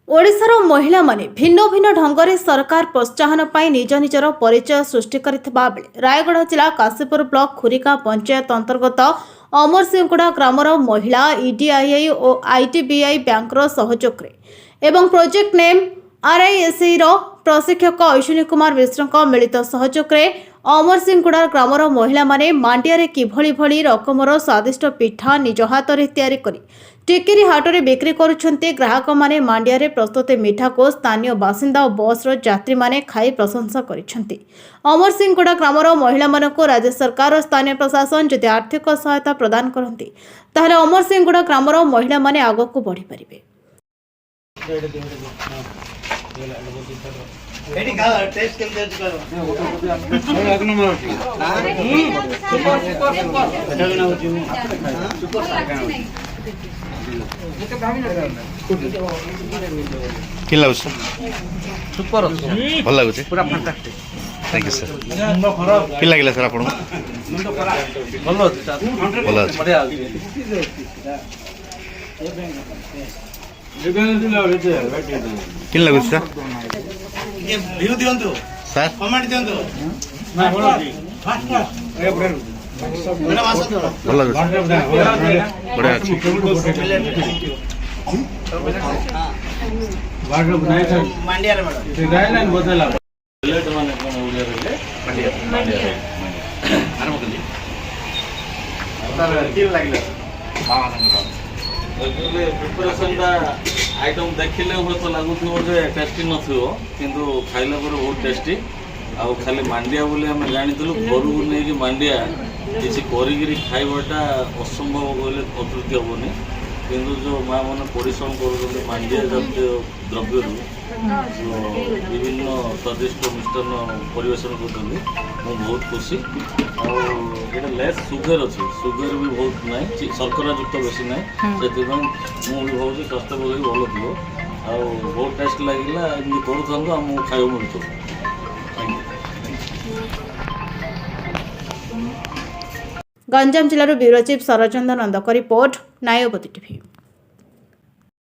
ओडिशार महिला माने भिन्न भिन्न ढंगरे सरकार प्रोत्साहन पाई निज निजर परिचय सृष्टि करथिबा बेले रायगढ़ जिला काशीपुर ब्लॉक खुरिका पंचायत अंतर्गत अमरसिंहगुड़ा ग्रामर महिला ईडीआईआई और आईटीबीआई बैंकर सहयोग एवं प्रोजेक्ट नेम आरआईएसई प्रशिक्षक अश्विनी कुमार मिश्र मिलित सहयोग अमरसिंहगुड़ा ग्रामर महिला माने मांडिया किभली भली रकमर स्वादिष्ट पिठा निज हाथ में तैयारी करी टिकिरी हाट में बिक्री करुछन्ते। ग्राहक माने मांडिया रे प्रस्तुत मिठा को स्थानीय बासिंदा और बस यात्री माने खाई प्रशंसा करिछन्ते। अमरसिंहगुड़ा ग्रामर महिला मानक राज्य सरकार और स्थानीय प्रशासन जदि आर्थिक सहायता प्रदान करते ताहले अमरसिंहगुड़ा ग्रामर महिला माने आगको बढ़ी परिबे। किन लागुछ सुपर भल लागुछ पूरा फैंटास्टिक थैंक यू सर किन लागिला सर आपन भल अछि सर भल अछि बढ़िया किन लागुछ सर ये व्यू दियंतु सर कमेंट दियंतु ना भल अछि भल लागुछ बढ़िया अछि मांडिया रे मैडम से गाइडलाइन बदला लेट माने कोन उड़िया रे मांडिया आरंभ कली तार किन लागिला एक्चुअली प्रिपरेशन दा आइटम देखिले हो तो लागुथो जे टेस्टी नथियो किंतु खाइला पर बहुत टेस्टी आ खाली मांडिया बोले हम जानितलु घरु नै कि मांडिया किसी करिगिरी खाइबाटा असंभव बोले अतृप्ति होबनी किंतु जो माँ मैंने परिश्रम कर मांडिया जातीय द्रव्य विभिन्न स्वादिष्ट मिष्टान परिवेशन कर बहुत खुशी और लेस सुगर अच्छे सुगर भी बहुत ना शर्करा युक्त बेसी ना से मुझे भाव स्वास्थ्य पक्ष भल थो आ बहुत टेस्ट लगे एमती करूँ आम खाइबा मिलूँ। गंजाम जिलार ब्यूरो चीफ सरचंद नंदक रिपोर्ट नायबती टीवी।